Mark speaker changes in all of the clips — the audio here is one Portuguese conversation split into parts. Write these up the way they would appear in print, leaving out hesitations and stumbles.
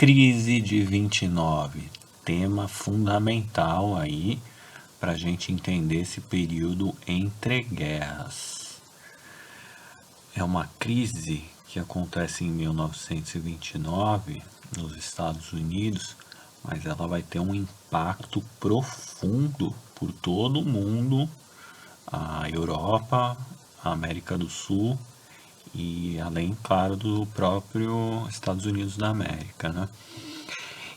Speaker 1: Crise de 29, tema fundamental aí para a gente entender esse período entre guerras. É uma crise que acontece em 1929 nos Estados Unidos, mas ela vai ter um impacto profundo por todo o mundo, a Europa, a América do Sul e além, claro, do próprio Estados Unidos da América, né?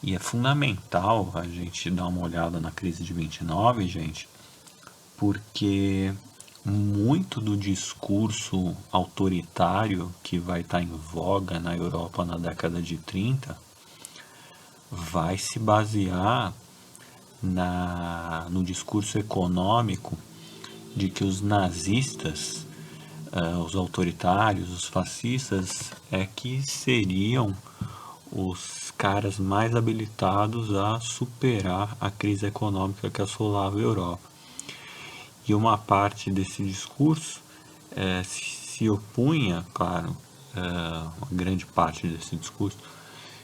Speaker 1: E é fundamental a gente dar uma olhada na crise de 29, gente, porque muito do discurso autoritário que vai estar em voga na Europa na década de 30 vai se basear no discurso econômico de que os nazistas, os autoritários, os fascistas, é que seriam os caras mais habilitados a superar a crise econômica que assolava a Europa. E uma parte desse discurso se opunha, claro, uma grande parte desse discurso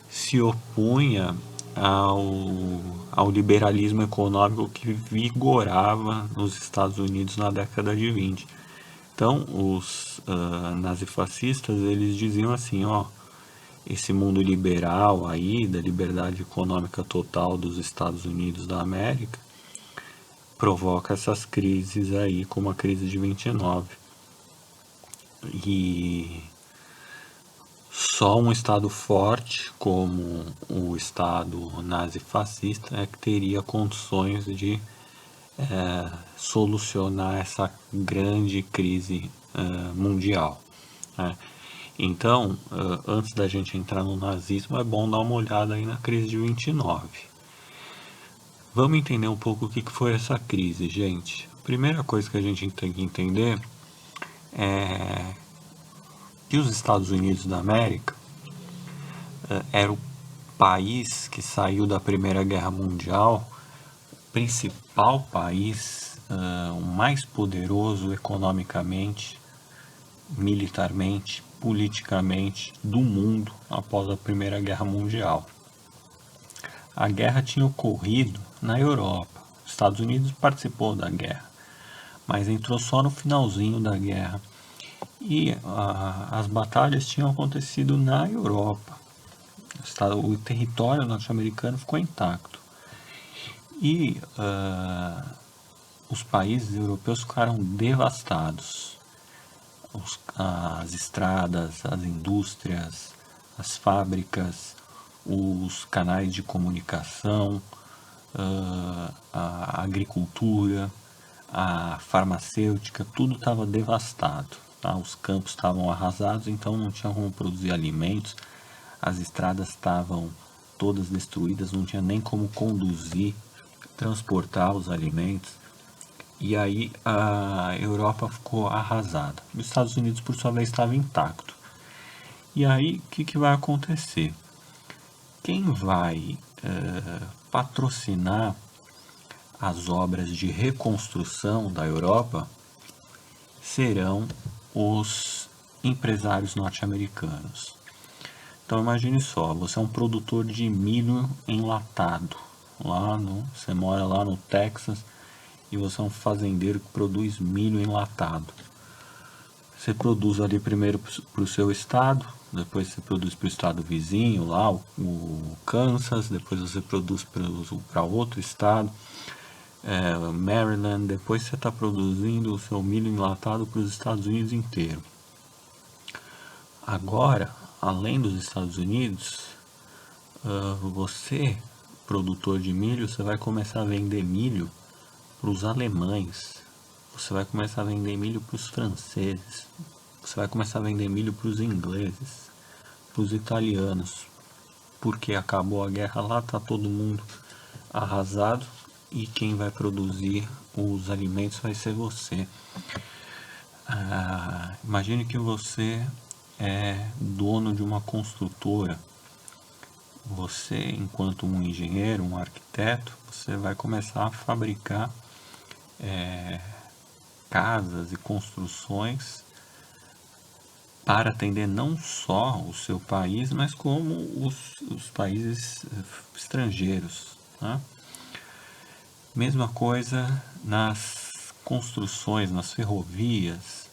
Speaker 1: se opunha ao liberalismo econômico que vigorava nos Estados Unidos na década de 20. Então, os nazifascistas, eles diziam assim, ó, esse mundo liberal aí, da liberdade econômica total dos Estados Unidos da América, provoca essas crises aí, como a crise de 29. E só um Estado forte, como o Estado nazifascista, é que teria condições de solucionar essa grande crise mundial. Né? Então, antes da gente entrar no nazismo, é bom dar uma olhada aí na crise de 29. Vamos entender um pouco o que foi essa crise, gente. A primeira coisa que a gente tem que entender é que os Estados Unidos da América era o país que saiu da Primeira Guerra Mundial, o principal país, o mais poderoso economicamente, militarmente, politicamente do mundo após a Primeira Guerra Mundial. A guerra tinha ocorrido na Europa. Os Estados Unidos participou da guerra, mas entrou só no finalzinho da guerra. E as batalhas tinham acontecido na Europa. O território norte-americano ficou intacto. E os países europeus ficaram devastados. As estradas, as indústrias, as fábricas, os canais de comunicação, a agricultura, a farmacêutica, tudo estava devastado. Tá? Os campos estavam arrasados, então não tinha como produzir alimentos, as estradas estavam todas destruídas, não tinha nem como conduzir, transportar os alimentos. E aí a Europa ficou arrasada. Os Estados Unidos, por sua vez, estava intacto. E aí, o que vai acontecer? Quem vai patrocinar as obras de reconstrução da Europa serão os empresários norte-americanos. Então imagine só, você é um produtor de milho enlatado, você mora lá no Texas e você é um fazendeiro que produz milho enlatado. Você produz ali primeiro para o seu estado, depois você produz para o estado vizinho, lá o Kansas, depois você produz para outro estado, Maryland, depois você está produzindo o seu milho enlatado para os Estados Unidos inteiro. Agora, além dos Estados Unidos, você, produtor de milho, você vai começar a vender milho para os alemães, você vai começar a vender milho para os franceses, você vai começar a vender milho para os ingleses, para os italianos, porque acabou a guerra lá, está todo mundo arrasado e quem vai produzir os alimentos vai ser você. Imagine que você é dono de uma construtora. Você, enquanto um engenheiro, um arquiteto, você vai começar a fabricar casas e construções para atender não só o seu país, mas como os países estrangeiros, né? Mesma coisa nas construções, nas ferrovias,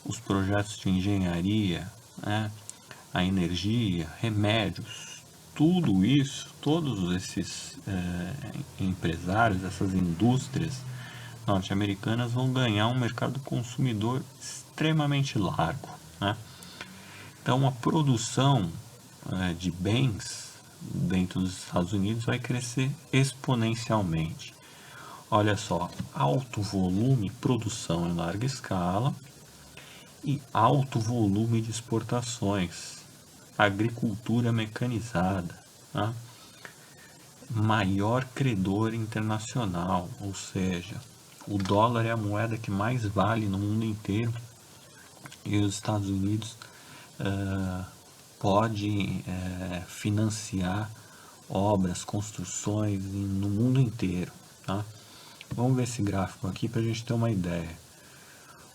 Speaker 1: os projetos de engenharia, né? A energia, remédios, tudo isso, todos esses empresários, essas indústrias norte-americanas vão ganhar um mercado consumidor extremamente largo, né? Então, a produção de bens dentro dos Estados Unidos vai crescer exponencialmente. Olha só, alto volume, produção em larga escala e alto volume de exportações, agricultura mecanizada, né? Maior credor internacional, ou seja, o dólar é a moeda que mais vale no mundo inteiro e os Estados Unidos pode financiar obras, construções no mundo inteiro, tá? Vamos ver esse gráfico aqui para a gente ter uma ideia.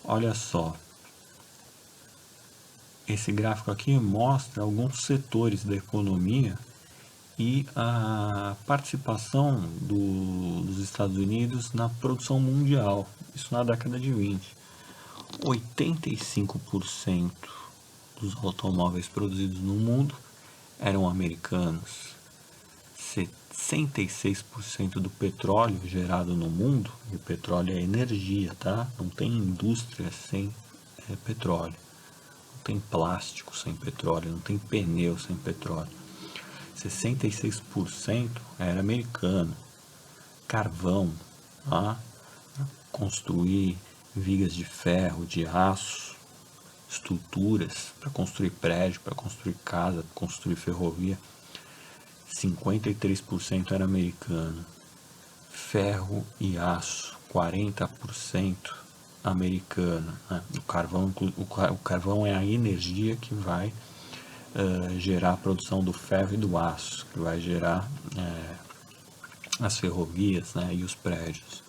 Speaker 1: Olha só, esse gráfico aqui mostra alguns setores da economia e a participação dos Estados Unidos na produção mundial, isso na década de 20. 85% dos automóveis produzidos no mundo eram americanos. 66% do petróleo gerado no mundo, e o petróleo é energia, tá? Não tem indústria sem petróleo, não tem plástico sem petróleo, não tem pneu sem petróleo. 66% era americano. Carvão, tá? Construir vigas de ferro, de aço, estruturas para construir prédio, para construir casa, para construir ferrovia. 53% era americano. Ferro e aço, 40% americano, né? O carvão é a energia que vai gerar a produção do ferro e do aço, que vai gerar as ferrovias, né, e os prédios.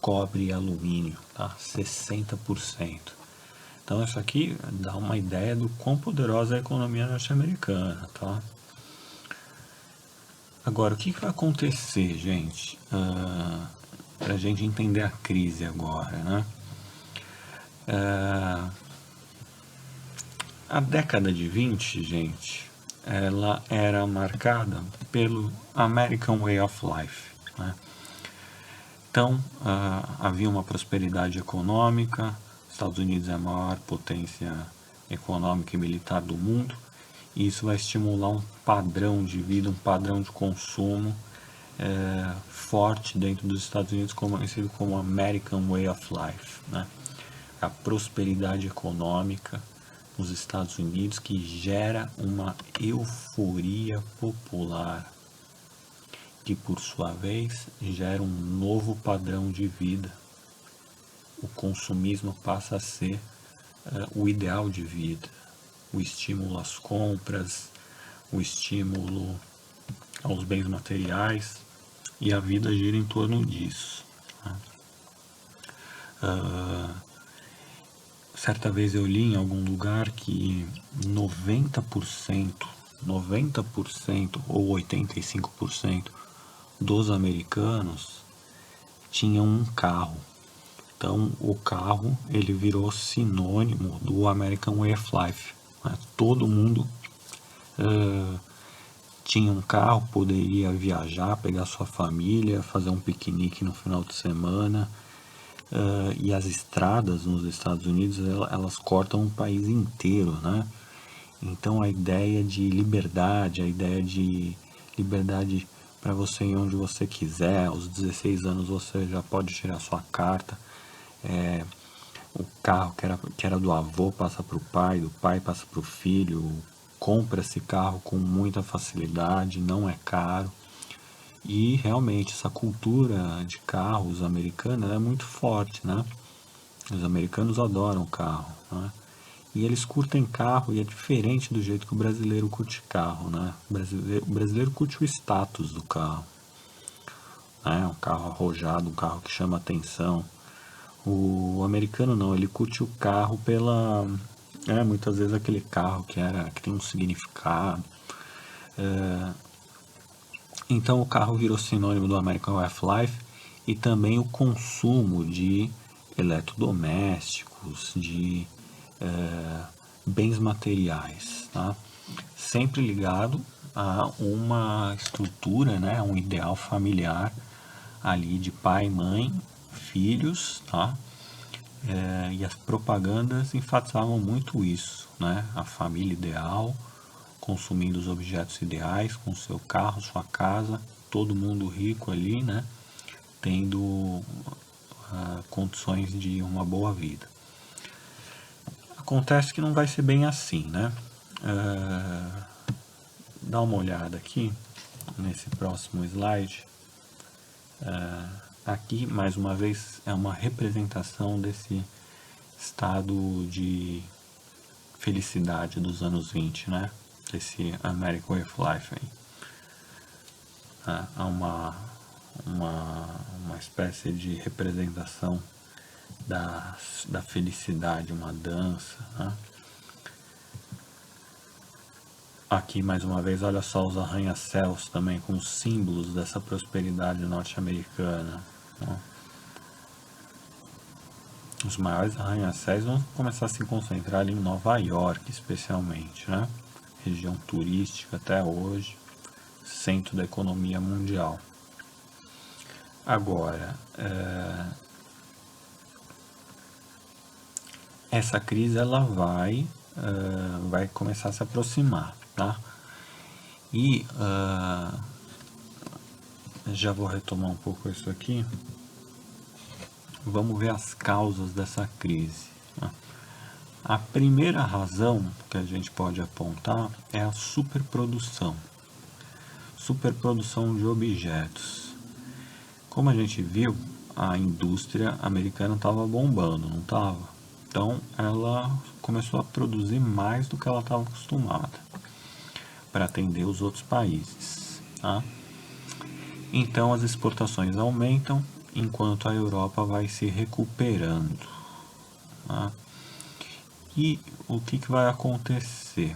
Speaker 1: Cobre e alumínio, tá? 60%. Então isso aqui dá uma ideia do quão poderosa é a economia norte-americana, tá? Agora, o que vai acontecer, gente, para a gente entender a crise agora, né? A década de 20, gente, ela era marcada pelo American Way of Life, né? Então, havia uma prosperidade econômica, Estados Unidos é a maior potência econômica e militar do mundo, e isso vai estimular um padrão de vida, um padrão de consumo forte dentro dos Estados Unidos, conhecido como American Way of Life, né? A prosperidade econômica nos Estados Unidos que gera uma euforia popular, que por sua vez gera um novo padrão de vida. O consumismo passa a ser o ideal de vida, o estímulo às compras, o estímulo aos bens materiais, e a vida gira em torno disso, né? Certa vez eu li em algum lugar que 90% ou 85% dos americanos tinham um carro. Então o carro ele virou sinônimo do American Way of Life, né? Todo mundo tinha um carro, poderia viajar, pegar sua família, fazer um piquenique no final de semana. E as estradas nos Estados Unidos elas cortam o país inteiro, né? Então a ideia de liberdade, para você ir onde você quiser, aos 16 anos você já pode tirar sua carta, o carro que era do avô passa para o pai, do pai passa para o filho, compra esse carro com muita facilidade, não é caro. E realmente essa cultura de carros americana é muito forte, né? Os americanos adoram carro, né? E eles curtem carro e é diferente do jeito que o brasileiro curte carro, né? O brasileiro curte o status do carro, né? Um carro arrojado, um carro que chama atenção. O americano não, ele curte o carro Muitas vezes aquele carro que tem um significado. Então o carro virou sinônimo do American Way of Life e também o consumo de eletrodomésticos, de bens materiais, tá? Sempre ligado a uma estrutura, né, um ideal familiar ali de pai, mãe, filhos, tá? E as propagandas enfatizavam muito isso, né? A família ideal, consumindo os objetos ideais, com seu carro, sua casa, todo mundo rico ali, né? Tendo condições de uma boa vida. Acontece que não vai ser bem assim, né? Dá uma olhada aqui nesse próximo slide. Aqui, mais uma vez, é uma representação desse estado de felicidade dos anos 20, né? Desse American Way of Life aí. Há uma espécie de representação da felicidade, uma dança, né? Aqui, mais uma vez, olha só os arranha-céus também como símbolos dessa prosperidade norte-americana, né? Os maiores arranha-céus vão começar a se concentrar ali em Nova York, especialmente, né? Região turística até hoje, centro da economia mundial. Agora, essa crise ela vai começar a se aproximar, tá? E já vou retomar um pouco isso aqui. Vamos ver as causas dessa crise, né? A primeira razão que a gente pode apontar é a superprodução de objetos. Como a gente viu, a indústria americana estava bombando, não estava? Então ela começou a produzir mais do que ela estava acostumada para atender os outros países, tá? Então as exportações aumentam enquanto a Europa vai se recuperando, tá? E o que vai acontecer?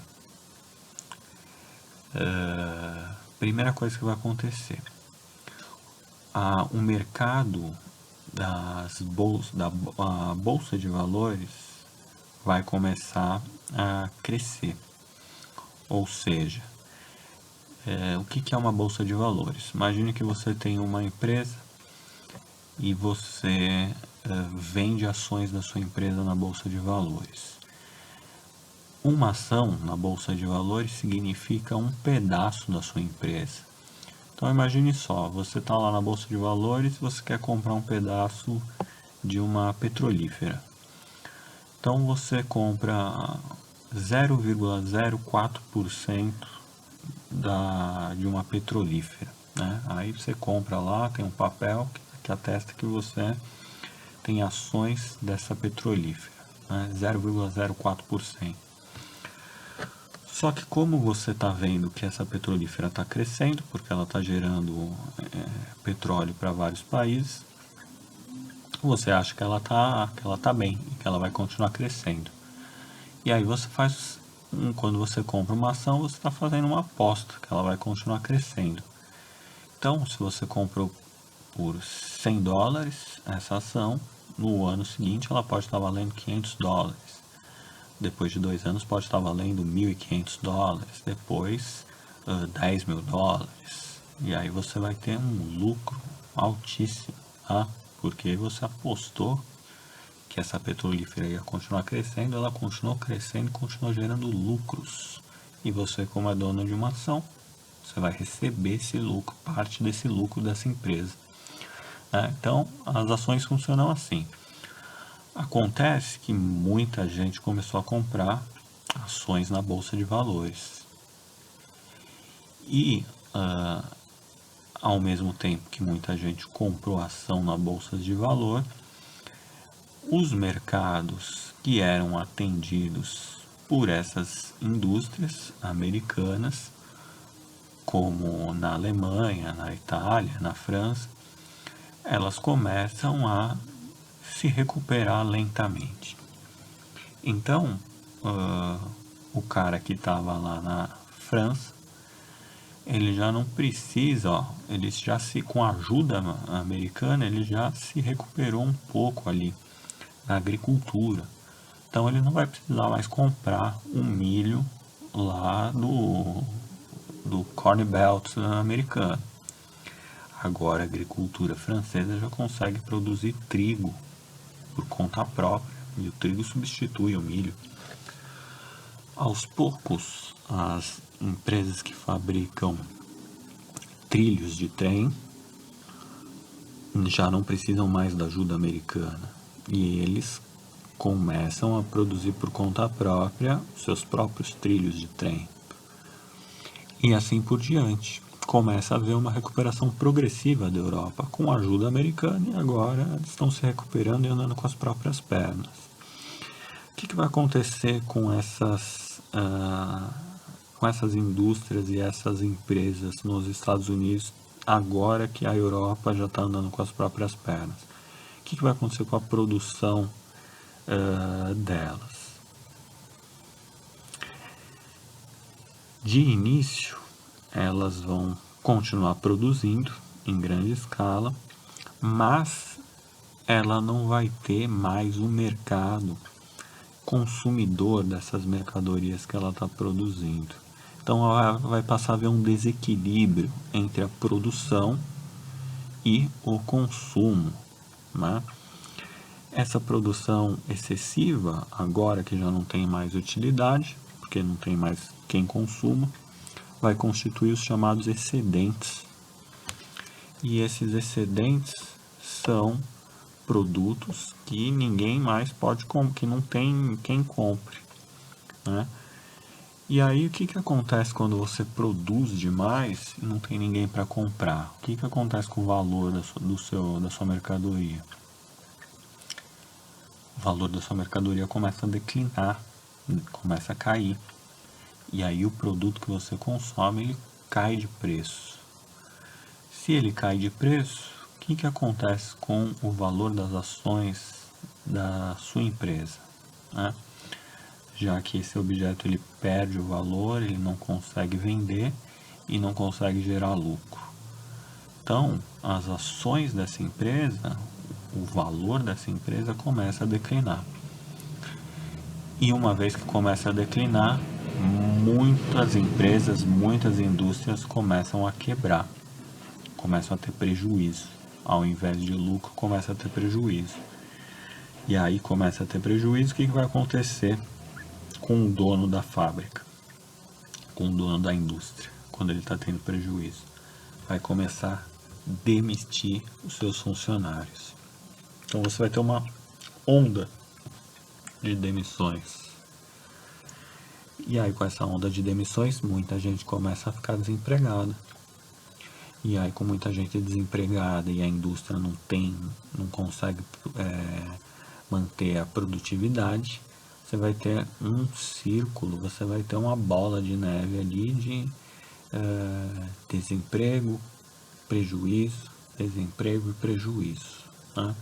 Speaker 1: Primeira coisa que vai acontecer, o mercado da bolsa de valores vai começar a crescer. Ou seja, o que é uma bolsa de valores? Imagine que você tem uma empresa e você vende ações da sua empresa na bolsa de valores. Uma ação na bolsa de valores significa um pedaço da sua empresa. Então imagine só, você está lá na bolsa de valores e você quer comprar um pedaço de uma petrolífera. Então você compra 0,04% de uma petrolífera, né? Aí você compra lá, tem um papel que atesta que você tem ações dessa petrolífera, né? 0,04%. Só que como você está vendo que essa petrolífera está crescendo, porque ela está gerando petróleo para vários países, você acha que ela tá bem, que ela vai continuar crescendo. E aí você quando você compra uma ação, você está fazendo uma aposta que ela vai continuar crescendo. Então, se você comprou por $100 essa ação, no ano seguinte ela pode estar valendo $500. Depois de 2 anos pode estar valendo $1.500, depois $10 mil. E aí você vai ter um lucro altíssimo, tá? Porque você apostou que essa petrolífera ia continuar crescendo, ela continuou crescendo e continuou gerando lucros. E você, como é dono de uma ação, você vai receber esse lucro, parte desse lucro dessa empresa, né? Então, as ações funcionam assim. Acontece que muita gente começou a comprar ações na bolsa de valores. E, ao mesmo tempo que muita gente comprou ação na bolsa de valor, os mercados que eram atendidos por essas indústrias americanas, como na Alemanha, na Itália, na França, elas começam a se recuperar lentamente. Então, o cara que estava lá na França, ele já não precisa, ó, ele já com a ajuda americana, ele já se recuperou um pouco ali na agricultura. Então ele não vai precisar mais comprar o milho lá do Corn Belt americano. Agora a agricultura francesa já consegue produzir trigo por conta própria, e o trigo substitui o milho. Aos poucos, as empresas que fabricam trilhos de trem já não precisam mais da ajuda americana, e eles começam a produzir por conta própria seus próprios trilhos de trem. E assim por diante. Começa a haver uma recuperação progressiva da Europa com a ajuda americana, e agora eles estão se recuperando e andando com as próprias pernas. O que vai acontecer com essas indústrias e essas empresas nos Estados Unidos agora que a Europa já está andando com as próprias pernas? O que vai acontecer com a produção delas? De início, elas vão continuar produzindo em grande escala, mas ela não vai ter mais o mercado consumidor dessas mercadorias que ela está produzindo. Então ela vai passar a haver um desequilíbrio entre a produção e o consumo, né? Essa produção excessiva, agora que já não tem mais utilidade, porque não tem mais quem consuma, vai constituir os chamados excedentes. E esses excedentes são produtos que ninguém mais pode comprar, que não tem quem compre, né? E aí o que acontece quando você produz demais e não tem ninguém para comprar? O que acontece com o valor da sua mercadoria? O valor da sua mercadoria começa a declinar, começa a cair. E aí o produto que você consome, ele cai de preço. Se ele cai de preço, o que acontece com o valor das ações da sua empresa, né? Já que esse objeto ele perde o valor, ele não consegue vender e não consegue gerar lucro. Então, as ações dessa empresa, o valor dessa empresa começa a declinar. E uma vez que começa a declinar, muitas empresas, muitas indústrias começam a quebrar, começam a ter prejuízo. Ao invés de lucro, começa a ter prejuízo. E aí começa a ter prejuízo, o que vai acontecer com o dono da fábrica, com o dono da indústria, quando ele está tendo prejuízo? Vai começar a demitir os seus funcionários. Então você vai ter uma onda de demissões. E aí com essa onda de demissões, muita gente começa a ficar desempregada. E aí com muita gente desempregada e a indústria não consegue manter a produtividade, você vai ter um círculo, você vai ter uma bola de neve ali de desemprego, prejuízo, desemprego e prejuízo, né?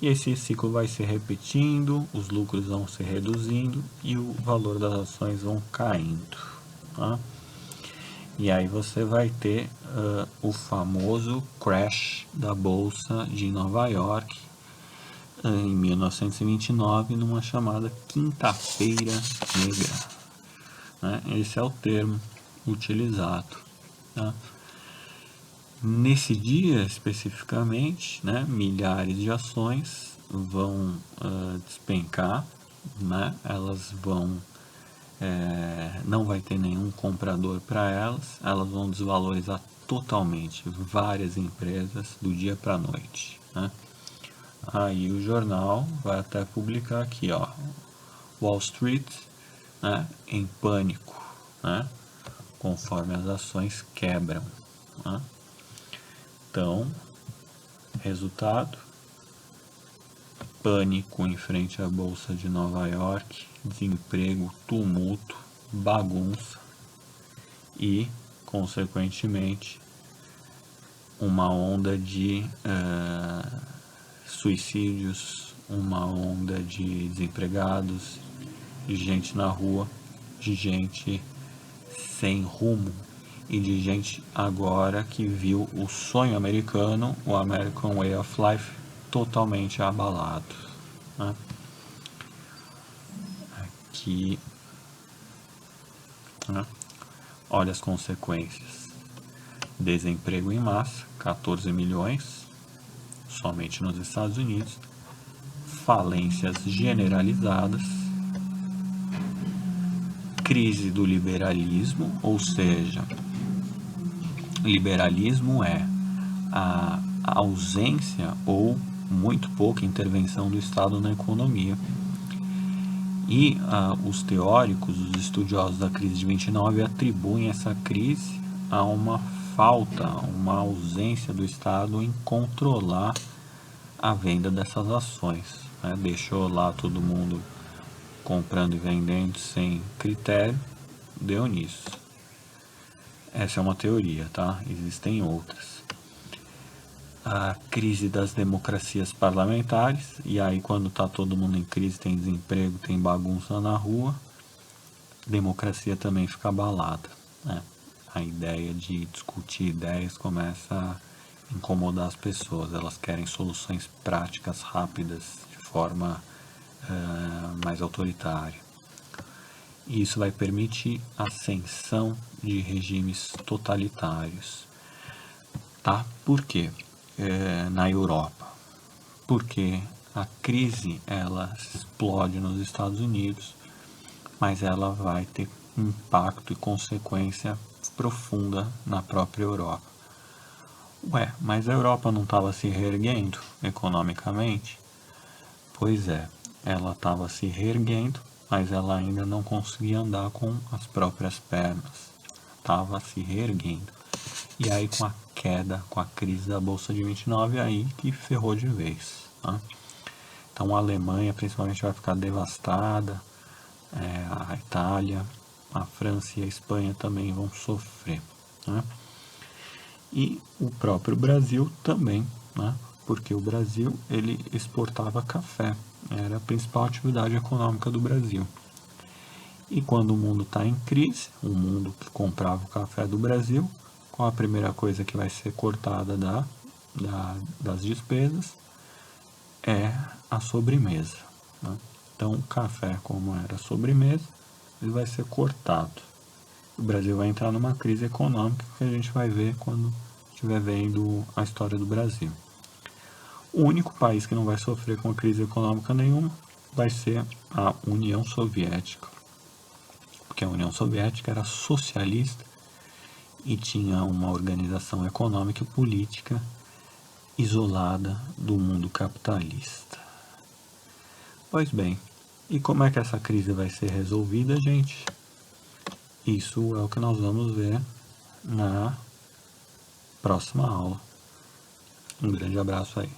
Speaker 1: E esse ciclo vai se repetindo, os lucros vão se reduzindo e o valor das ações vão caindo, tá? E aí você vai ter o famoso crash da Bolsa de Nova York em 1929, numa chamada Quinta-feira Negra, né? Esse é o termo utilizado, tá? Nesse dia especificamente, né, milhares de ações vão despencar, né? Elas vão não vai ter nenhum comprador para elas vão desvalorizar totalmente várias empresas do dia para a noite, né? Aí o jornal vai até publicar aqui, ó, Wall Street, né, em pânico, né, conforme as ações quebram, né? Então, resultado: pânico em frente à Bolsa de Nova York, desemprego, tumulto, bagunça e, consequentemente, uma onda de suicídios, uma onda de desempregados de gente na rua, de gente sem rumo e de gente agora que viu o sonho americano, o American Way of Life, totalmente abalado, né? Aqui, né? Olha as consequências: desemprego em massa, 14 milhões somente nos Estados Unidos, falências generalizadas, crise do liberalismo, ou seja, liberalismo é a ausência ou muito pouca intervenção do Estado na economia. E os teóricos, os estudiosos da crise de 29 atribuem essa crise a uma falta, uma ausência do Estado em controlar a venda dessas ações, né? Deixou lá todo mundo comprando e vendendo sem critério, deu nisso. Essa é uma teoria, tá? Existem outras. A crise das democracias parlamentares, e aí quando tá todo mundo em crise, tem desemprego, tem bagunça na rua, democracia também fica abalada, né? A ideia de discutir ideias começa a incomodar as pessoas, elas querem soluções práticas, rápidas, de forma mais autoritária. E isso vai permitir a ascensão de regimes totalitários. Tá? Por quê? Na Europa? Porque a crise ela explode nos Estados Unidos, mas ela vai ter impacto e consequência profunda na própria Europa. Ué, mas a Europa não estava se reerguendo economicamente? Pois é, ela estava se reerguendo, mas ela ainda não conseguia andar com as próprias pernas. Estava se reerguendo. E aí com a queda, com a crise da Bolsa de 29, aí que ferrou de vez. Tá? Então a Alemanha principalmente vai ficar devastada, a Itália, a França e a Espanha também vão sofrer. Né? E o próprio Brasil também, né? Porque o Brasil ele exportava café, era a principal atividade econômica do Brasil. E quando o mundo está em crise, o mundo que comprava o café do Brasil, qual a primeira coisa que vai ser cortada das despesas? É a sobremesa. Né? Então o café, como era sobremesa, ele vai ser cortado. O Brasil vai entrar numa crise econômica que a gente vai ver quando estiver vendo a história do Brasil. O único país que não vai sofrer com crise econômica nenhuma vai ser a União Soviética, porque a União Soviética era socialista e tinha uma organização econômica e política isolada do mundo capitalista. Pois bem, e como é que essa crise vai ser resolvida, gente? Isso é o que nós vamos ver na próxima aula. Um grande abraço aí.